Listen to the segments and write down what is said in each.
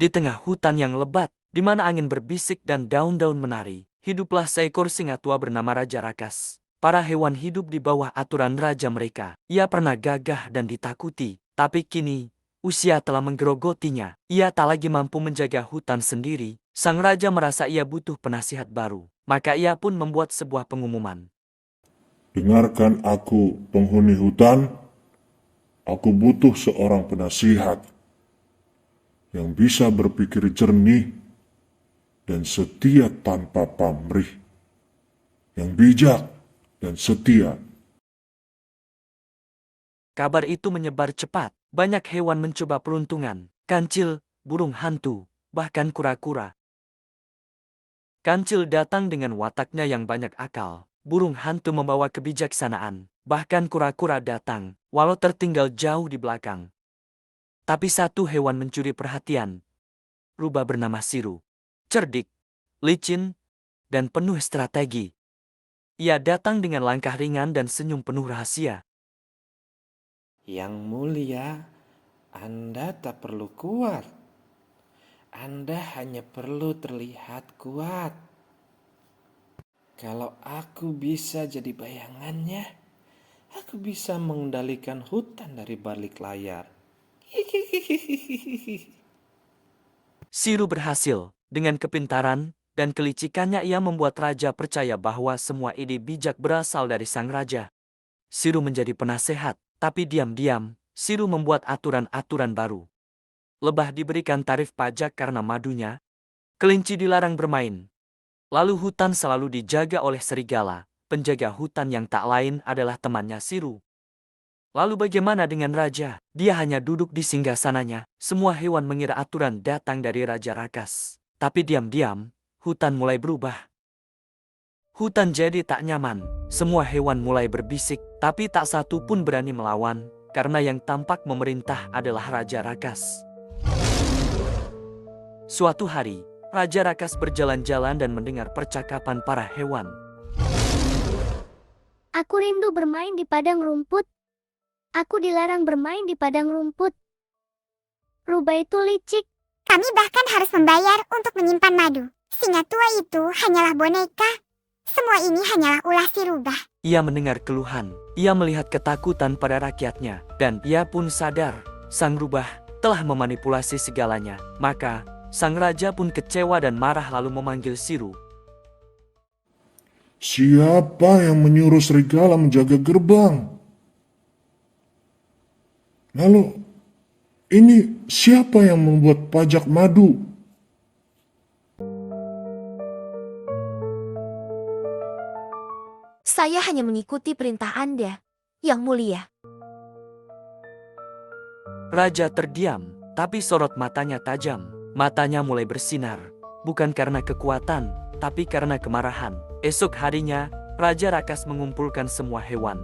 Di tengah hutan yang lebat, di mana angin berbisik dan daun-daun menari, hiduplah seekor singa tua bernama Raja Rakas. Para hewan hidup di bawah aturan raja mereka. Ia pernah gagah dan ditakuti, tapi kini usia telah menggerogotinya. Ia tak lagi mampu menjaga hutan sendiri. Sang raja merasa ia butuh penasihat baru. Maka ia pun membuat sebuah pengumuman. Dengarkan aku, penghuni hutan. Aku butuh seorang penasihat yang bisa berpikir jernih dan setia tanpa pamrih, yang bijak dan setia. Kabar itu menyebar cepat. Banyak hewan mencoba peruntungan. Kancil, burung hantu, bahkan kura-kura. Kancil datang dengan wataknya yang banyak akal. Burung hantu membawa kebijaksanaan. Bahkan kura-kura datang, walau tertinggal jauh di belakang. Tapi satu hewan mencuri perhatian. Rubah bernama Siru. Cerdik, licin, dan penuh strategi. Ia datang dengan langkah ringan dan senyum penuh rahasia. Yang mulia, Anda tak perlu kuat. Anda hanya perlu terlihat kuat. Kalau aku bisa jadi bayangannya, aku bisa mengendalikan hutan dari balik layar. Siru berhasil. Dengan kepintaran dan kelicikannya ia membuat raja percaya bahwa semua ide bijak berasal dari sang raja. Siru menjadi penasehat, tapi diam-diam, Siru membuat aturan-aturan baru. Lebah diberikan tarif pajak karena madunya. Kelinci dilarang bermain. Lalu hutan selalu dijaga oleh serigala. Penjaga hutan yang tak lain adalah temannya Siru. Lalu bagaimana dengan raja? Dia hanya duduk di singgasananya. Semua hewan mengira aturan datang dari Raja Rakas. Tapi diam-diam, hutan mulai berubah. Hutan jadi tak nyaman. Semua hewan mulai berbisik, tapi tak satu pun berani melawan, karena yang tampak memerintah adalah Raja Rakas. Suatu hari, Raja Rakas berjalan-jalan dan mendengar percakapan para hewan. Aku rindu bermain di padang rumput. Aku dilarang bermain di padang rumput. Rubah itu licik. Kami bahkan harus membayar untuk menyimpan madu. Singa tua itu hanyalah boneka. Semua ini hanyalah ulah si Rubah. Ia mendengar keluhan. Ia melihat ketakutan pada rakyatnya. Dan ia pun sadar, sang rubah telah memanipulasi segalanya. Maka, sang raja pun kecewa dan marah lalu memanggil Siru. Siapa yang menyuruh serigala menjaga gerbang? Lalu, ini siapa yang membuat pajak madu? Saya hanya mengikuti perintah Anda, Yang Mulia. Raja terdiam, tapi sorot matanya tajam. Matanya mulai bersinar, bukan karena kekuatan, tapi karena kemarahan. Esok harinya, Raja Rakas mengumpulkan semua hewan.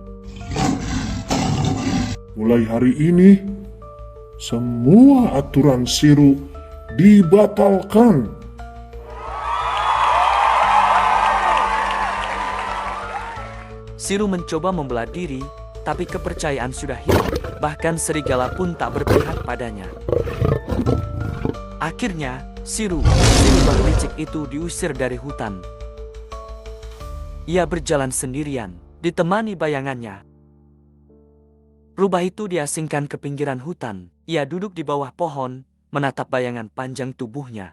Mulai hari ini, semua aturan Siru dibatalkan. Siru mencoba membela diri, tapi kepercayaan sudah hilang. Bahkan serigala pun tak berpihak padanya. Akhirnya, Siru rubah licik itu diusir dari hutan. Ia berjalan sendirian, ditemani bayangannya. Rubah itu diasingkan ke pinggiran hutan. Ia duduk di bawah pohon, menatap bayangan panjang tubuhnya.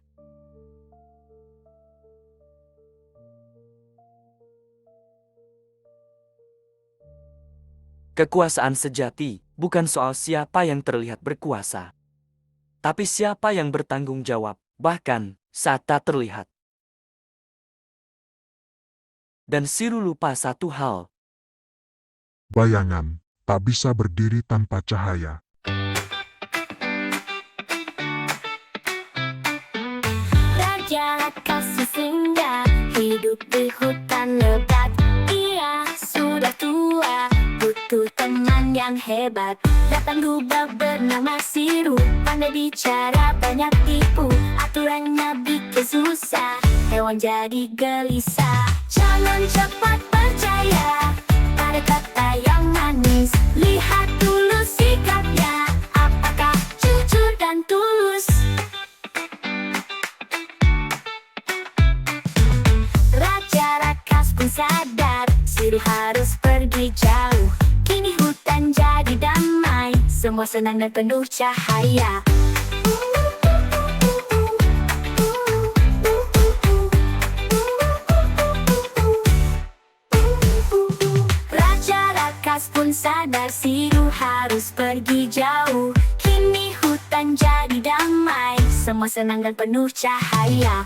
Kekuasaan sejati bukan soal siapa yang terlihat berkuasa, tapi siapa yang bertanggung jawab, bahkan saat tak terlihat. Dan Siru lupa satu hal. Bayangan tak bisa berdiri tanpa cahaya. Raja Rakas singgah hidup di hutan lebat. Ia sudah tua, butuh teman yang hebat. Datang rubah bernama Siru, pandai bicara banyak tipu. Aturannya bikin susah, hewan jadi gelisah. Jangan cepat percaya pada kata yang manis. Lihat dulu sikapnya, apakah jujur dan tulus. sadar, Siru harus pergi jauh. Kini hutan jadi damai, semua senang dan penuh cahaya. Raja Rakas pun sadar Siru harus pergi jauh. Kini hutan jadi damai, semua senang dan penuh cahaya.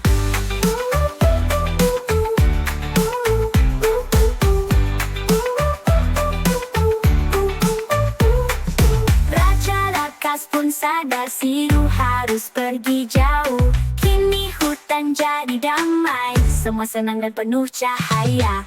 Raja Rakas pun sadar Siru harus pergi jauh. Kini hutan jadi damai, semua senang dan penuh cahaya.